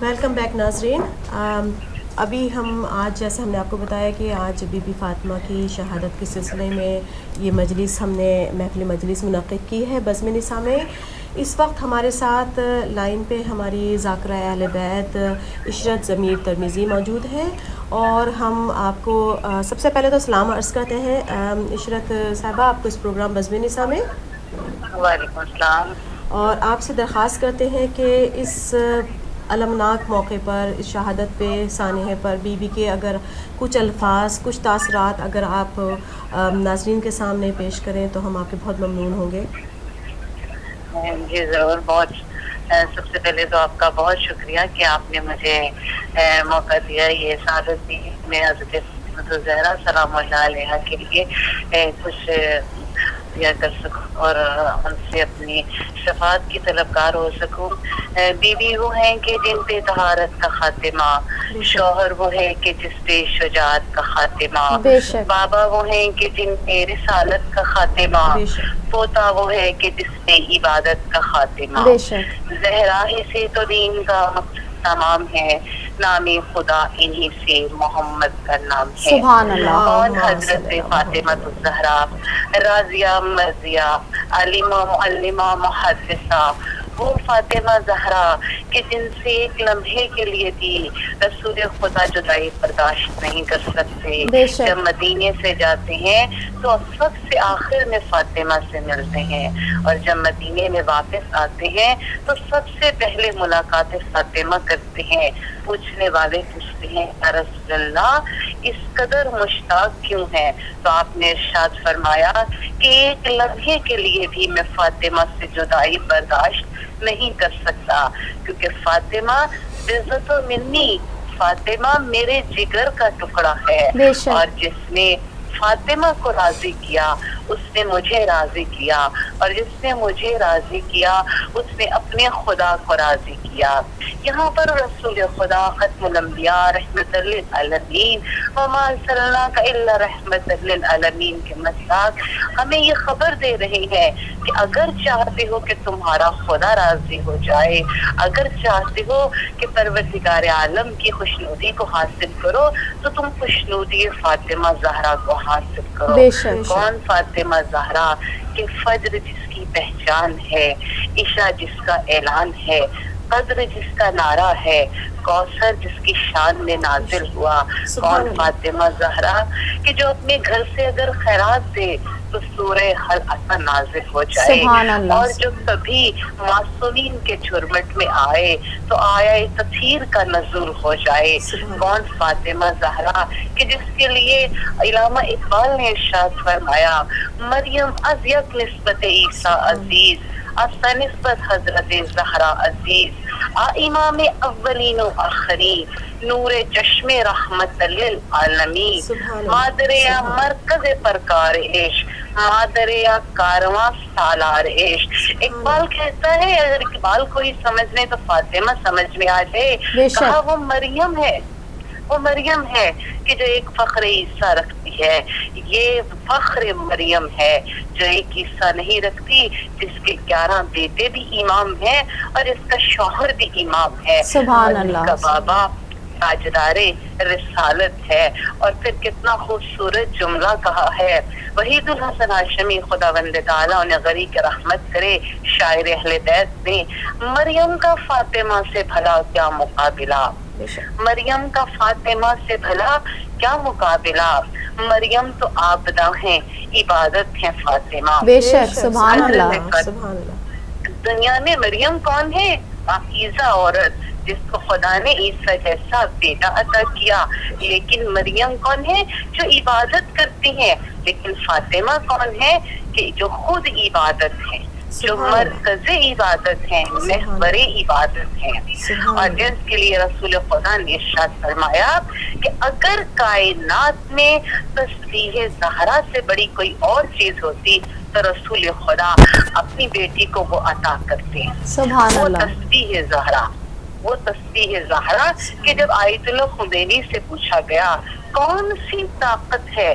Welcome back ناظرین. ابھی ہم آج جیسے ہم نے آپ کو بتایا کہ آج بی بی فاطمہ کی شہادت کے سلسلے میں یہ مجلس ہم نے محفل مجلس منعقد کی ہے بزم نساء میں. اس وقت ہمارے ساتھ لائن پہ ہماری ذاکرہ اہل بیت عشرت ضمیر ترمیزی موجود ہے اور ہم آپ کو سب سے پہلے تو سلام عرض کرتے ہیں عشرت صاحبہ آپ کو اس پروگرام بزم نساء میں. وعلیکم السلام. اور آپ سے درخواست کرتے ہیں کہ اس المناک موقع پر اس شہادت پہ سانحے پر بی بی کے اگر کچھ الفاظ کچھ تاثرات اگر آپ ناظرین کے سامنے پیش کریں تو ہم آپ کے بہت ممنون ہوں گے. جی ضرور. بہت سب سے پہلے تو آپ کا بہت شکریہ کہ آپ نے مجھے موقع دیا یہ سعادت دی میں حضرت زہرا سلام اللہ علیہ کے لیے کچھ دیا کر سکوں اور ان سے اپنی شفاعت کی طلبگار ہو سکوں. بیوی وہ ہیں کہ جن پہ طہارت کا خاتمہ، شوہر وہ ہے کہ جس پہ شجاعت کا خاتمہ، بابا وہ ہیں کہ جن پہ رسالت کا خاتمہ، پوتا وہ ہے کہ جس پہ عبادت کا خاتمہ. زہرا ہی سے تو دین کا تمام ہے، نام خدا انہی سے محمد کا نام ہے. سبحان اللہ. کون حضرت فاطمہ الزہرا راضیہ مرضیہ عالمہ معلمہ محدثہ، وہ فاطمہ زہرا کہ جن سے ایک لمحے کے لیے بھی رسول خدا جدائی برداشت نہیں کر سکتے. جب مدینے سے جاتے ہیں تو سب سے آخر میں فاطمہ سے ملتے ہیں اور جب مدینے میں واپس آتے ہیں تو سب سے پہلے ملاقات فاطمہ کرتے ہیں. پوچھنے والے پوچھتے ہیں یا رسول اللہ اس قدر مشتاق کیوں ہیں؟ تو آپ نے ارشاد فرمایا کہ ایک لمحے کے لیے بھی میں فاطمہ سے جدائی برداشت نہیں کر سکتا، کیونکہ فاطمہ عزت و منی، فاطمہ میرے جگر کا ٹکڑا ہے اور جس نے فاطمہ کو راضی کیا اس نے مجھے راضی کیا اور جس نے مجھے راضی کیا اس نے اپنے خدا کو راضی کیا. یہاں پر رسول خدا ختم الانبیاء رحمت للعالمین وما ارسلناک الا رحمت للعالمین کے مساق ہمیں یہ خبر دے رہی ہے کہ اگر چاہتے ہو کہ تمہارا خدا راضی ہو جائے، اگر چاہتے ہو کہ پروردگار عالم کی خوشنودی کو حاصل کرو تو تم خوشنودی فاطمہ زہرا کو حاصل کرو. کون فاطمہ زہرا کہ فجر جس کی پہچان ہے، عشاء جس کا اعلان ہے، قدر جس کا نعرہ ہے، کوثر جس کی شان میں نازل ہوا. کون فاطمہ زہرا کہ جو اپنے گھر سے اگر خیرات دے تو سورہ حل عصر نازل ہو جائے اور جو کبھی معصومین کے جھرمٹ میں آئے تو آیا تطہیر کا نزول ہو جائے. کون فاطمہ زہرا کہ جس کے لیے علامہ اقبال نے ارشاد فرمایا مریم از یک نسبت عیسیٰ عزیز اصلا نسبت حضرت زہرا عزیز، امام اولین و آخرین، نور چشم رحمت للعالمین، مادر مرکز پرکار عشق، مادر کارواں سالار عشق. اقبال کہتا ہے اگر اقبال کو ہی سمجھنے تو فاطمہ سمجھ میں آ جائے. کہا وہ مریم ہے، وہ مریم ہے کہ جو ایک فخر عیسیٰ رکھتی ہے. یہ فخر مریم ہے جو ایک عیسیٰ نہیں رکھتی، جس کے 11 بیٹے بھی امام ہیں اور اس کا شوہر بھی امام ہے. سبحان اللہ. کا بابا تاجدار رسالت ہے. اور پھر کتنا خوبصورت جملہ کہا ہے وحید الحسن ہاشمی خداوند تعالیٰ انہیں غریق رحمت کرے شاعر اہل بیت نے، مریم کا فاطمہ سے بھلا کیا مقابلہ، مریم کا فاطمہ سے بھلا کیا مقابلہ، مریم تو عابدہ ہیں عبادت ہیں فاطمہ. بے شک. سبحان اللہ. دنیا میں مریم کون ہے؟ پاکیزہ عورت جس کو خدا نے عیسیٰ جیسا بیٹا عطا کیا. لیکن مریم کون ہے؟ جو عبادت کرتی ہیں. لیکن فاطمہ کون ہے؟ کہ جو خود عبادت ہے، جو مرکز عبادت ہیں، محور عبادت ہیں. اور جس کے لیے رسول خدا نے ارشاد فرمایا کہ اگر کائنات میں تسبیح زہرا سے بڑی کوئی اور چیز ہوتی تو رسول خدا اپنی بیٹی کو وہ عطا کرتے ہیں. سبحان اللہ. تسبیح زہرا، وہ تسبیح زہرا کہ جب آیت اللہ خمینی سے پوچھا گیا کون سی طاقت ہے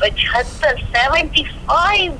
75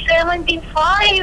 75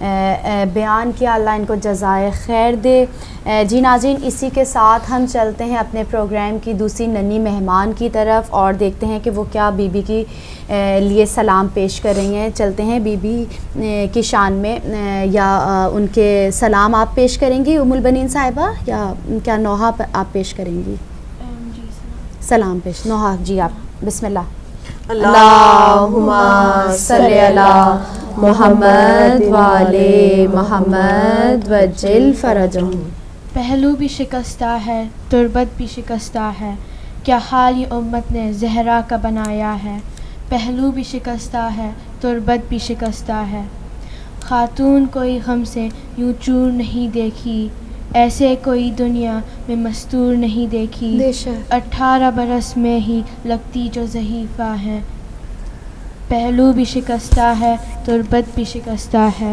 بیان کیا، اللہ ان کو جزائے خیر دے۔ جی ناظرین، اسی کے ساتھ ہم چلتے ہیں اپنے پروگرام کی دوسری ننھی مہمان کی طرف اور دیکھتے ہیں کہ وہ کیا بی بی کی لیے سلام پیش کر رہی ہیں۔ چلتے ہیں بی بی کی شان میں، یا ان کے سلام آپ پیش کریں گی ام البنین صاحبہ، یا کیا نوحہ آپ پیش کریں گی؟ سلام پیش نوحہ جی، آپ بسم اللہ۔ اللہم صلی علی محمد وعلی محمد وجل فرجہم۔ پہلو بھی شکستہ ہے، تربت بھی شکستہ ہے، کیا حال یہ امت نے زہرا کا بنایا ہے۔ پہلو بھی شکستہ ہے، تربت بھی شکستہ ہے، خاتون کوئی غم سے یوں چور نہیں دیکھی، ایسے کوئی دنیا میں مستور نہیں دیکھی۔ 18 برس میں ہی لگتی جو ضعیفہ ہے، پہلو بھی شکستہ ہے، تربت بھی شکستہ ہے۔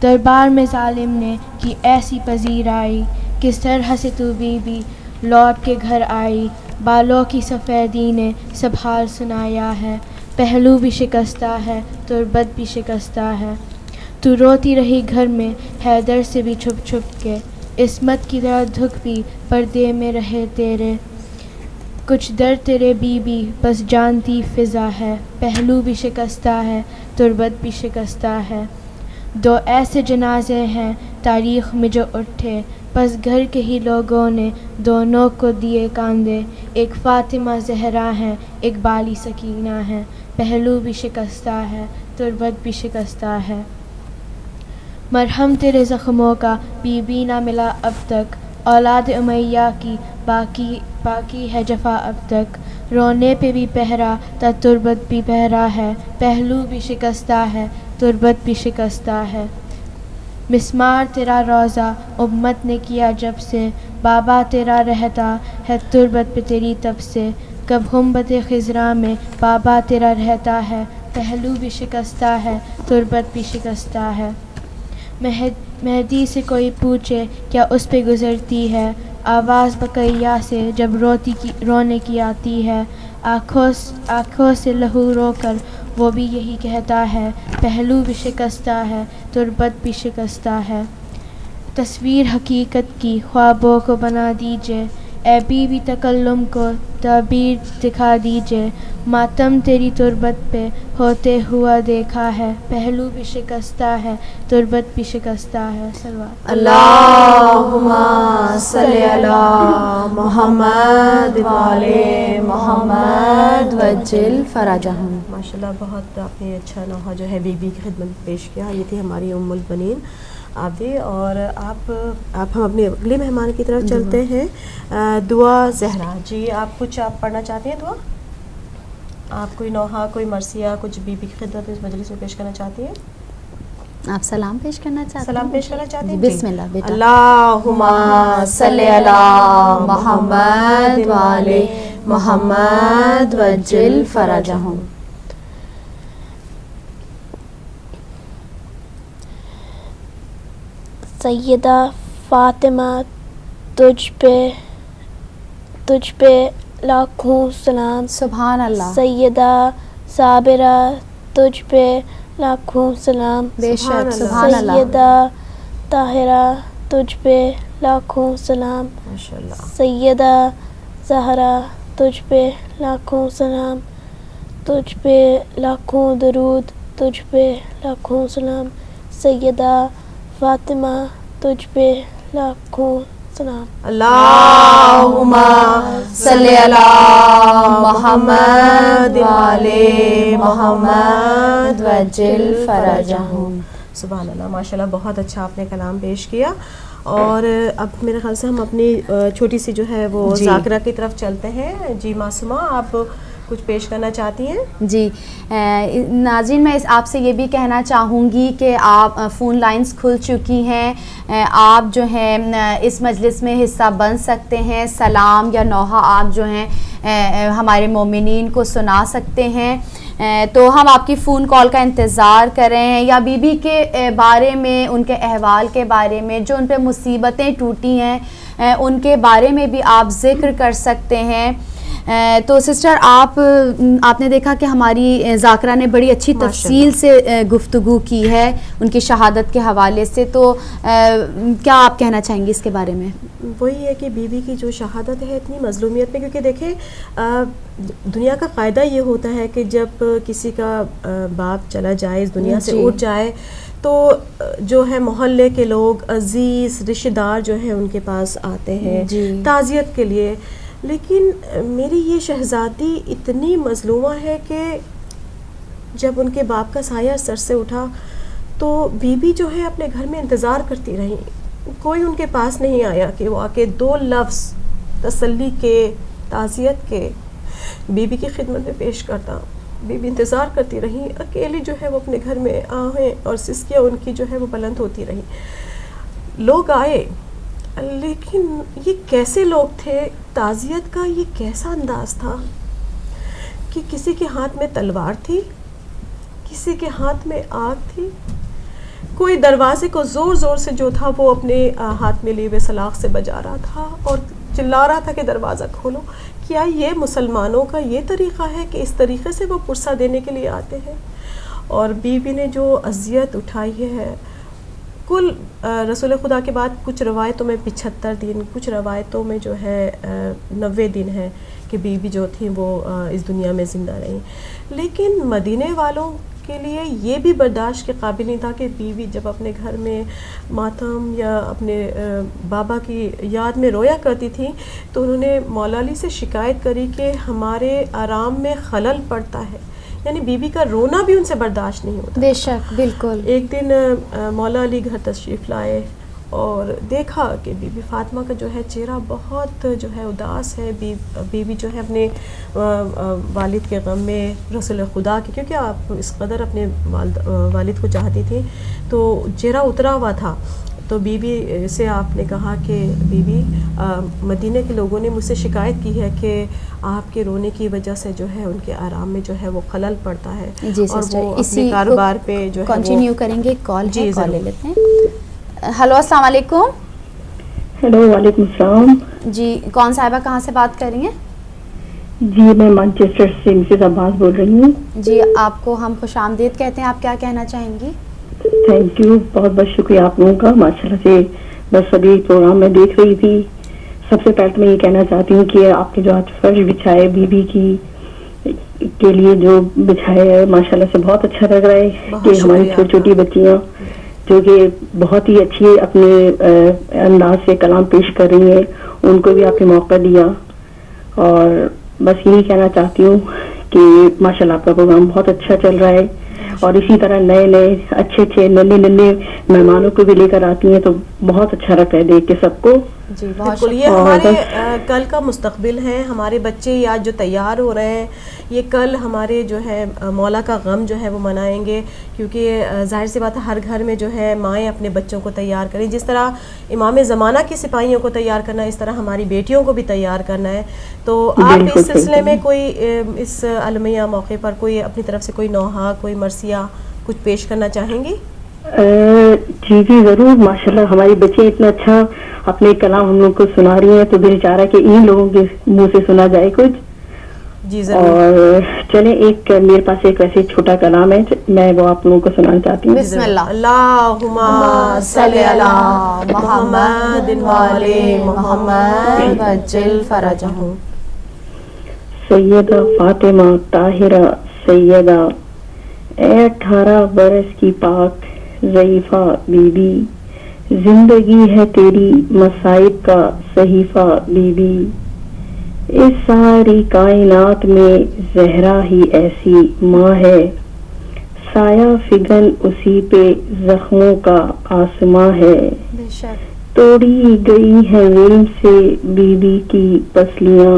دربار میں ظالم نے کی ایسی پذیرائی، کس طرح سے تو بی بی لوٹ کے گھر آئی، بالوں کی سفیدی نے سب حال سنایا ہے۔ پہلو بھی شکستہ ہے، تربت بھی شکستہ ہے، تو روتی رہی گھر میں حیدر سے بھی چھپ چھپ کے، عصمت کی طرح دھک بھی پردے میں رہے تیرے، کچھ در تیرے بی بی بس جانتی فضا ہے۔ پہلو بھی شکستہ ہے، تربت بھی شکستہ ہے، دو ایسے جنازے ہیں تاریخ میں جو اٹھے، بس گھر کے ہی لوگوں نے دونوں کو دیے کاندھے، ایک فاطمہ زہرا ہے، ایک بالی سکینہ ہے۔ پہلو بھی شکستہ ہے، تربت بھی شکستہ ہے، مرہم تیرے زخموں کا بی بی نہ ملا اب تک، اولاد امیہ کی باقی ہے جفا اب تک، رونے پہ بھی پہرا تا تربت بھی پہرا ہے۔ پہلو بھی شکستہ ہے، تربت بھی شکستہ ہے، مسمار تیرا روزہ امت نے کیا جب سے، بابا تیرا رہتا ہے تربت پہ تیری تب سے، کب غنبت خضراء میں بابا تیرا رہتا ہے۔ پہلو بھی شکستہ ہے، تربت بھی شکستہ ہے، مہدی سے کوئی پوچھے کیا اس پہ گزرتی ہے، آواز بقیہ سے جب رونے کی آتی ہے، آنکھوں سے لہو رو کر وہ بھی یہی کہتا ہے۔ پہلو بھی شکستہ ہے، تربت بھی شکستہ ہے، تصویر حقیقت کی خوابوں کو بنا دیجئے، اے بی بی تکلم کو تعبیر دکھا دیجئے، ماتم تیری تربت پہ ہوتے ہوا دیکھا ہے۔ پہلو بھی شکستہ ہے، تربت بھی شکستہ ہے۔ صلوات اللہم صلی علی محمد وعلی محمد وجل فرجہم۔ ماشاءاللہ بہت آپ نے اچھا نوحہ جو ہے بی بی کی خدمت میں پیش کیا۔ یہ تھی ہماری ام البنین آبی، اور آپ ہم اپنے اگلے مہمان کی طرف چلتے ہیں، دعا زہرا جی۔ آپ پڑھنا چاہتے ہیں دعا؟ آپ کوئی نوحہ، کوئی مرثیہ، کچھ بی بی کی خدمت میں اس مجلس میں پیش کرنا چاہتی ہیں؟ آپ سلام پیش کرنا چاہتے ہیں؟ سلام پیش کرنا چاہتے ہیں؟ بسم اللہ بیٹا۔ اللہم صلی علی محمد وعلی محمد وجل فرجہم۔ سیدہ فاطمہ تجھ پہ لاکھوں سلام، سبحان اللہ، سیدہ صابرہ تجھ پہ لاکھوں سلام، بے شک سبحان اللہ، سیدہ طاہرہ تجھ پہ لاکھوں سلام، ماشاءاللہ، سیدہ زہرا تجھ پہ لاکھوں سلام، تجھ پہ لاکھوں درود، تجھ پہ لاکھوں سلام، سیدہ فاطمہ تجھ پہ لاکھوں سلام۔ اللہم صلی علی محمد وعلی محمد وجل فرجہم۔ سبحان اللہ، ماشاءاللہ بہت اچھا آپ نے کلام پیش کیا۔ اور اب میرے خیال سے ہم اپنی چھوٹی سی جو ہے وہ ذاکرہ کی طرف چلتے ہیں۔ جی معصومہ، آپ کچھ پیش کرنا چاہتی ہیں؟ جی ناظرین، میں آپ سے یہ بھی کہنا چاہوں گی کہ آپ فون لائنز کھل چکی ہیں، آپ جو ہیں اس مجلس میں حصہ بن سکتے ہیں، سلام یا نوحہ آپ جو ہیں ہمارے مومنین کو سنا سکتے ہیں، تو ہم آپ کی فون کال کا انتظار کر رہے ہیں، یا بی بی کے بارے میں، ان کے احوال کے بارے میں، جو ان پہ مصیبتیں ٹوٹی ہیں ان کے بارے میں بھی آپ ذکر کر سکتے ہیں۔ تو سسٹر آپ نے دیکھا کہ ہماری ذاکرہ نے بڑی اچھی تفصیل سے گفتگو کی ہے ان کی شہادت کے حوالے سے، تو کیا آپ کہنا چاہیں گے اس کے بارے میں؟ وہی ہے کہ بی بی کی جو شہادت ہے اتنی مظلومیت میں، کیونکہ دیکھیں دنیا کا فائدہ یہ ہوتا ہے کہ جب کسی کا باپ چلا جائے، اس دنیا سے اٹھ جائے، تو جو ہے محلے کے لوگ، عزیز رشتہ دار جو ہے ان کے پاس آتے ہیں تعزیت کے لیے. لیکن میری یہ شہزادی اتنی مظلومہ ہے کہ جب ان کے باپ کا سایہ سر سے اٹھا تو بی بی جو ہے اپنے گھر میں انتظار کرتی رہی. کوئی ان کے پاس نہیں آیا کہ وہ آ کے 2 لفظ تسلی کے، تعزیت کے بی بی کی خدمت میں پیش کرتا. بی بی انتظار کرتی رہی، اکیلی جو ہے وہ اپنے گھر میں آہیں اور سسکیاں ان کی جو ہے وہ بلند ہوتی رہی. لوگ آئے، لیکن یہ کیسے لوگ تھے، تعزیت کا یہ کیسا انداز تھا کہ کسی کے ہاتھ میں تلوار تھی، کسی کے ہاتھ میں آگ تھی، کوئی دروازے کو زور زور سے جو تھا وہ اپنے ہاتھ میں لیے ہوئے سلاخ سے بجا رہا تھا اور چلا رہا تھا کہ دروازہ کھولو. کیا یہ مسلمانوں کا یہ طریقہ ہے کہ اس طریقے سے وہ پرسہ دینے کے لیے آتے ہیں؟ اور بی بی نے جو اذیت اٹھائی ہے، کل رسول خدا کے بعد کچھ روایتوں میں 75 دن، کچھ روایتوں میں جو ہے 90 دن ہے کہ بی بی جو تھیں وہ اس دنیا میں زندہ رہیں. لیکن مدینے والوں کے لیے یہ بھی برداشت کے قابل نہیں تھا کہ بیوی جب اپنے گھر میں ماتم یا اپنے بابا کی یاد میں رویا کرتی تھی تو انہوں نے مولا علی سے شکایت کری کہ ہمارے آرام میں خلل پڑتا ہے. یعنی بیوی کا رونا بھی ان سے برداشت نہیں ہوتا. بے شک، بالکل. ایک دن مولا علی گھر تشریف لائے اور دیکھا کہ بی بی فاطمہ کا جو ہے چہرہ بہت جو ہے اداس ہے. بیوی جو ہے اپنے والد کے غم میں، رسول خدا کے، کیونکہ آپ اس قدر اپنے والد کو چاہتی تھی تو چہرہ اترا ہوا تھا. تو بیوی سے آپ نے کہا کہ بیوی مدینہ کے لوگوں نے مجھ سے شکایت کی ہے کہ آپ کے رونے کی وجہ سے جو ہے ان کے آرام میں جو ہے وہ خلل پڑتا ہے. اور وہ اپنے کاروبار پہ جو ہے کنٹینیو کریں گے. کال لے لیتے ہیں. ہلو، السلام علیکم. ہیلو، وعلیکم السلام. جی، کون صاحبہ کہاں سے بات کر رہی ہیں؟ جی، میں مانچسٹر سے مسز عباس بول رہی ہوں. جی، آپ کو ہم خوش آمدید کہتے ہیں. آپ کیا کہنا چاہیں گی؟ تھینک یو، بہت بہت شکریہ آپ لوگوں کا. ماشاءاللہ سے بس ابھی پروگرام میں دیکھ رہی تھی. سب سے پہلے میں یہ کہنا چاہتی ہوں کہ آپ نے جو آج فرش بچھائے بی بی کی کے لیے جو بچھائے ہے، ماشاءاللہ سے بہت اچھا لگ رہا ہے کہ ہماری چھوٹی چھوٹی بچیاں جو کہ بہت ہی اچھی اپنے انداز سے کلام پیش کر رہی ہیں، ان کو بھی آپ نے موقع دیا. اور بس یہی کہنا چاہتی ہوں کہ ماشاءاللہ آپ کا پروگرام بہت اچھا چل رہا ہے اور اسی طرح نئے نئے اچھے ننے مہمانوں کو بھی لے کر آتی ہیں تو بہت اچھا لگتا ہے دیکھ کے سب کو. جی بالکل. یہ ہمارے کل کا مستقبل ہے. ہمارے بچے آج جو تیار ہو رہے ہیں یہ کل ہمارے جو ہے مولا کا غم جو ہے وہ منائیں گے، کیونکہ ظاہر سی بات ہے ہر گھر میں جو ہے مائیں اپنے بچوں کو تیار کریں. جس طرح امام زمانہ کی سپاہیوں کو تیار کرنا ہے اس طرح ہماری بیٹیوں کو بھی تیار کرنا ہے. تو آپ اس سلسلے میں کوئی اس المیہ موقع پر کوئی اپنی طرف سے کوئی نوحہ، کوئی مرثیہ کچھ پیش کرنا چاہیں گی؟ جی جی ضرور. ماشاءاللہ ہماری بچے اتنا اچھا اپنے کلام ہم لوگ کو سنا رہی ہیں تو دل چاہ رہا ہے کہ ان لوگوں کے منہ سے سنا جائے کچھ. جی ضرور. اور چلیں ایک میرے پاس ایک ویسے چھوٹا کلام ہے، میں وہ آپ لوگوں کو سنانا چاہتی ہوں. بسم اللہ. اللہم صلی علی محمد وآل محمد وعجل فرجہم. سیدہ فاطمہ طاہرہ سیدہ، اے 18 برس کی پاک ضعیفہ بی بی، زندگی ہے تیری مصائب کا صحیفہ بی بی. اس ساری کائنات میں زہرا ہی ایسی ماں ہے، سایہ فگن اسی پہ زخموں کا آسماں ہے. توڑی گئی ہے علم سے بی بی کی پسلیاں،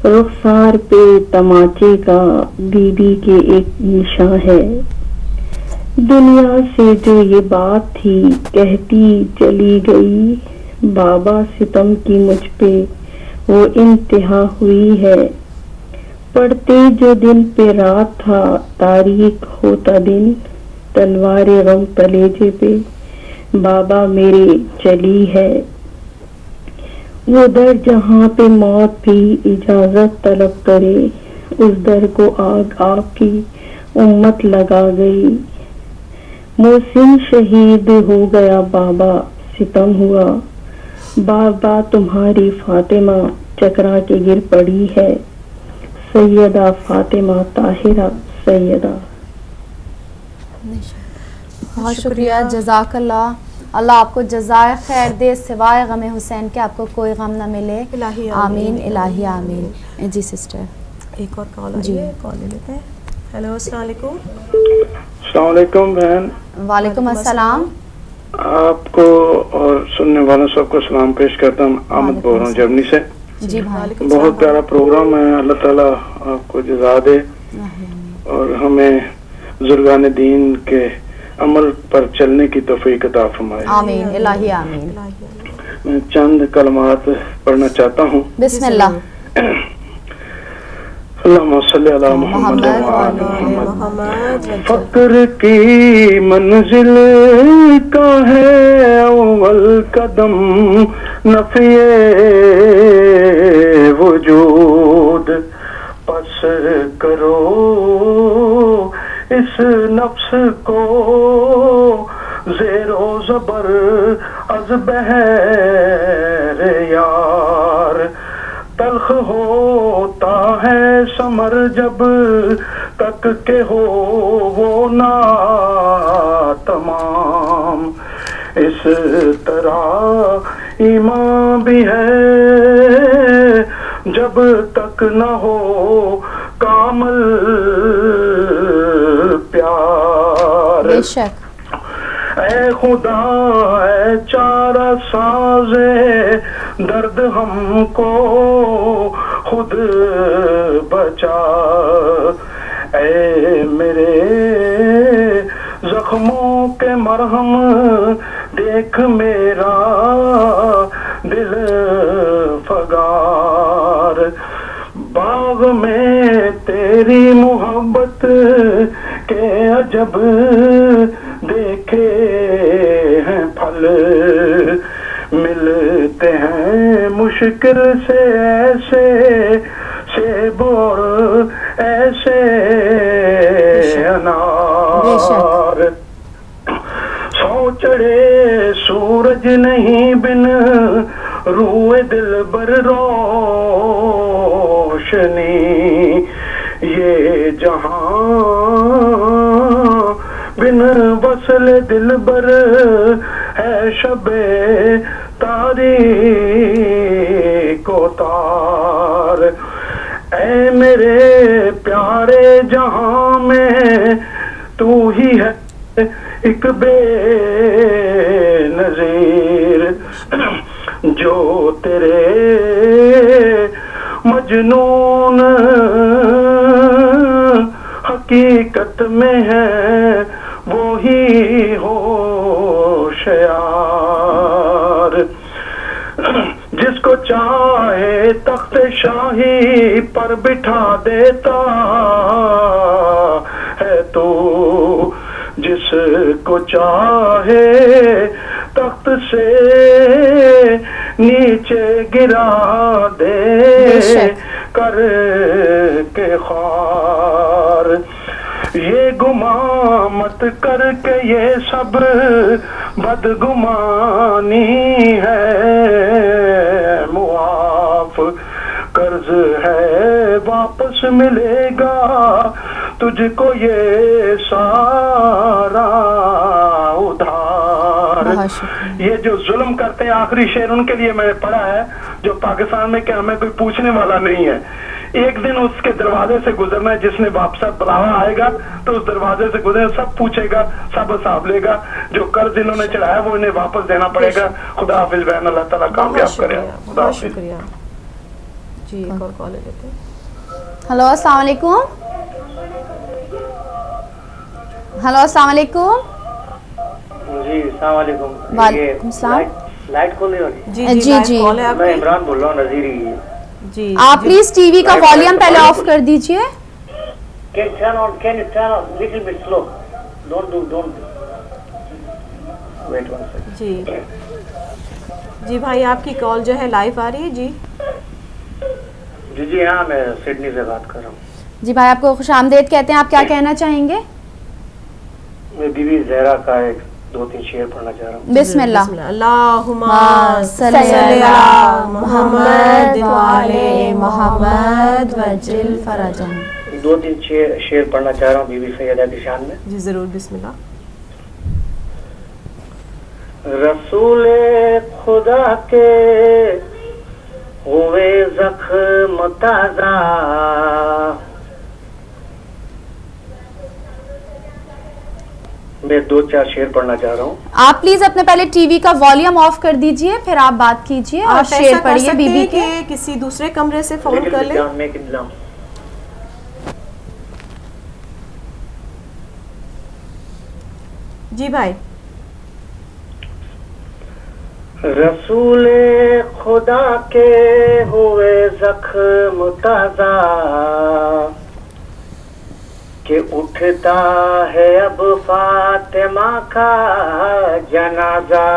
رخسار پہ تماچے کا بی بی کے ایک نشاں ہے. دنیا سے جو یہ بات تھی کہتی چلی گئی، بابا ستم کی مجھ پہ وہ انتہا ہوئی ہے. پڑھتے جو دن پہ رات تھا تاریک ہوتا دن، تلوار غم کلیجے پہ بابا میرے چلی ہے. وہ در جہاں پہ موت بھی اجازت طلب کرے، اس در کو آگ آپ کی امت لگا گئی. محسن شہید ہو گیا بابا ستم ہوا، بابا تمہاری فاطمہ چکرا کے گر پڑی ہے. سیدہ فاطمہ طاہرہ سیدہ. بہت شکریہ، جزاک اللہ. اللہ آپ کو جزائے خیر دے، سوائے غم حسین کے آپ کو کوئی غم نہ ملے. الہی آمین الہی آمین. جی سسٹر ایک اور کال جی. آئی ہے، کال لے لیتے ہیں. ہیلو السلام علیکم. السلام علیکم بہن. وعلیکم السلام. آپ کو اور سننے والوں سب کو سلام پیش کرتا ہوں. احمد بول رہا ہوں جرمنی سے. جی بھائی. بہت پیارا پروگرام ہے. اللہ تعالیٰ آپ کو جزا دے اور ہمیں بزرگان دین کے عمل پر چلنے کی توفیق عطا فرمائے. آمین الہی آمین. میں چند کلمات پڑھنا چاہتا ہوں. بسم اللہ. اللہم صلی علی محمد وعلی محمد. فقر کی منزل کا ہے اول قدم نفی وجود، پس کرو اس نفس کو زیر و زبر از بحر یار. تلخ ہوتا ہے ثمر جب تک کہ ہو وہ نا تمام. اس طرح ایمان بھی ہے جب تک نہ ہو کامل پیار. بے شک. اے خدا اے چارہ سازے درد ہم کو خود بچا. اے میرے زخموں کے مرہم دیکھ میرا دل فگار. باغ میں تیری محبت کے عجب دیکھے ہیں پھل، ملتے ہیں مشکل سے ایسے سیب اور ایسے انار. سو چڑھے سورج نہیں بن روئے دل بر روشنی. یہ جہاں بن وصل دل بر ہے شب تاریک و تار. اے میرے پیارے جہاں میں تو ہی ہے ایک بے نظیر، جو تیرے مجنون حقیقت میں ہے وہی ہوشیار. جس کو چاہے تخت شاہی پر بٹھا دیتا ہے تو، جس کو چاہے تخت سے نیچے گرا دے کر کے خوار. یہ گمان مت کر کے یہ سب بدگمانی ہے، معاف قرض ہے واپس ملے گا تجھ کو یہ سارا ادھار. یہ جو ظلم کرتے ہیں، آخری شعر ان کے لیے میں نے پڑھا ہے جو پاکستان میں کہ ہمیں کوئی پوچھنے والا نہیں ہے. ایک دن اس کے دروازے سے گزرنا ہے، جس نے واپس بلاوا آئے گا تو اس دروازے سے گزرے، سب پوچھے گا، سب حساب لے گا. جو قرض انہوں نے چڑھایا وہ انہیں واپس دینا پڑے گا. خدا حافظ بہن، اللہ تعالیٰ کامیاب کرے. بہت شکریہ. جی ایک اور کال لے لیتے ہیں. ہلو السلام علیکم. ہلو السلام علیکم. جی السلام علیکم. وعلیکم السلام. لائٹ کھول رہی ہو؟ جی جی جی. میں عمران بول رہا ہوں نظیری. جی آپ پلیز ٹی وی کا والیوم پہلے آف کر دیجئے. Can you turn on little bit slow? Don't. Wait one second. جی جی بھائی آپ کی کال جو ہے لائیو آ رہی ہے. جی جی ہاں میں سڈنی سے بات کر رہا ہوں. جی بھائی آپ کو خوش آمدید کہتے ہیں. آپ کیا کہنا چاہیں گے؟ میں بی بی زہرا کا ایک 2-3 شعر پڑھنا چاہ رہا ہوں. بسم اللہ. اللہم صلی صلی علی محمد و علی محمد وجل فرجہم. 2-3 شعر پڑھنا چاہ رہا ہوں بی بی سیدہ کی شان میں. جی ضرور. بسم اللہ. رسول خدا کے ہوئے زخم تازہ، میں 2-4 شعر پڑھنا چاہ رہا ہوں. آپ پلیز اپنے پہلے ٹی وی کا والیوم آف کر دیجئے، پھر آپ بات کیجئے اور آپ ایسا شعر کر پڑھیے بی بی سکتے کے. ہیں کہ کسی دوسرے کمرے سے فون کر لیں. میک انتظام. جی بھائی. رسول خدا کے ہوئے زخم تازہ، کہ اٹھتا ہے اب فاطمہ کا جنازہ.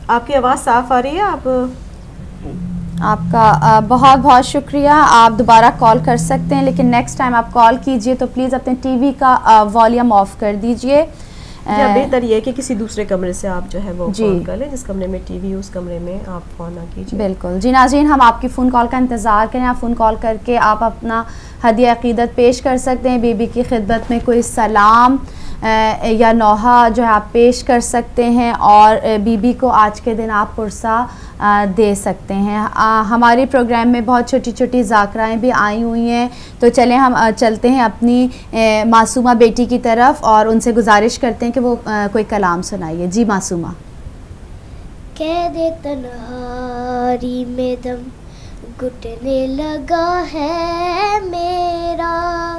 آپ کی آواز صاف آ رہی ہے. آپ کا بہت بہت شکریہ. آپ دوبارہ کال کر سکتے ہیں، لیکن نیکسٹ ٹائم آپ کال کیجئے تو پلیز اپنے ٹی وی کا والیوم آف کر دیجئے. یا بہتر یہ ہے کہ کسی دوسرے کمرے سے آپ جو ہے وہ جی فون کر لیں، جس کمرے میں ٹی وی اس کمرے میں آپ فون نہ کیجیے. بالکل. جی ناظرین، ہم آپ کی فون کال کا انتظار کریں. آپ فون کال کر کے آپ اپنا ہدیہ عقیدت پیش کر سکتے ہیں. بی بی کی خدمت میں کوئی سلام یا نوحہ جو ہے آپ پیش کر سکتے ہیں، اور بی بی کو آج کے دن آپ پرسہ دے سکتے ہیں. ہمارے پروگرام میں بہت چھوٹی چھوٹی ذاکرائیں بھی آئی ہوئی ہیں، تو چلیں ہم چلتے ہیں اپنی معصومہ بیٹی کی طرف اور ان سے گزارش کرتے ہیں کہ وہ کوئی کلام سنائیے. جی معصومہ. قید تنہاری میں دم گھٹنے لگا ہے میرا،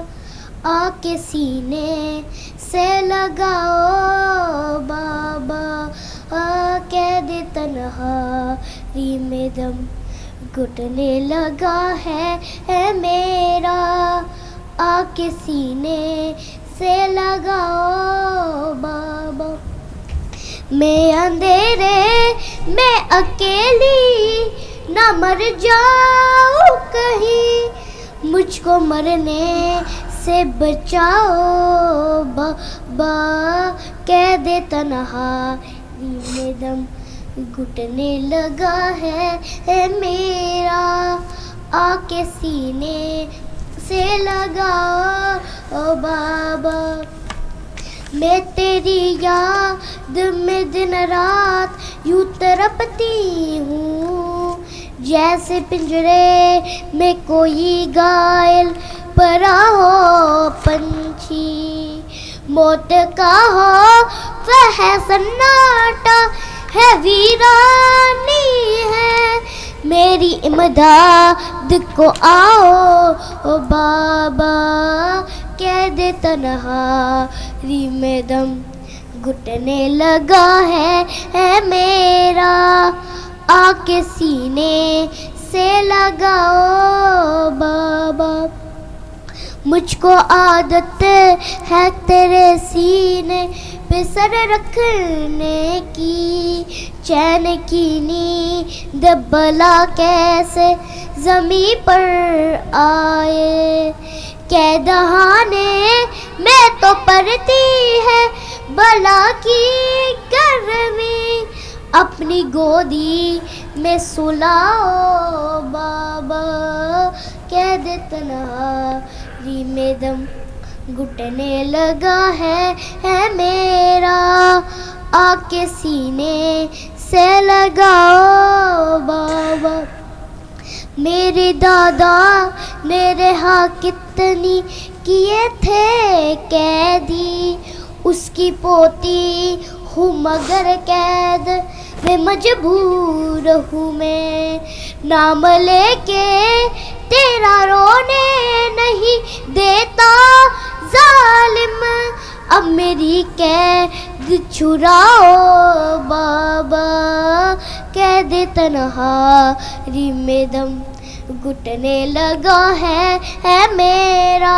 آ کے سینے سے لگاؤ بابا. قید تنہاری میں دم گھٹنے لگا ہے میرا، آ کے سینے سے لگاؤ بابا. میں اندھیرے میں اکیلی نہ مر جاؤں کہیں، مجھ کو مرنے سے بچاؤ بابا. قید تنہاری میں دم گھٹنے لگا ہے میرا، آ کے سینے سے لگاؤ بابا. میں تیری یاد میں دن رات یوں تڑپتی ہوں، جیسے پنجرے میں کوئی گائل پڑا ہو پنچھی. موت کا ہو ہے سناٹا ہے ویرانی ہے، میری امداد کو آؤ بابا. قید تنہاری میں دم گھٹنے لگا ہے میرا، آ کے سینے سے لگاؤ بابا. مجھ کو عادت ہے تیرے سینے پہ سر رکھنے کی، چین کی نیند بلا کیسے زمین پر آئے. قیدخانے میں تو پڑتی ہے بلا کی گرمی، اپنی گودی میں سلاؤ بابا. قید تنہاری میں دم گھٹنے لگا ہے میرا، آ کے سینے سے لگاؤ بابا. میرے دادا نے رہا کتنی کیے تھے قیدی، اس کی پوتی ہوں مگر قید میں مجبور ہوں میں. نام لے کے تیرا رونے نہیں دیتا ظالم، اب میری قید چھڑاؤ بابا. قید تنہاری میں دم گھٹنے لگا ہے میرا،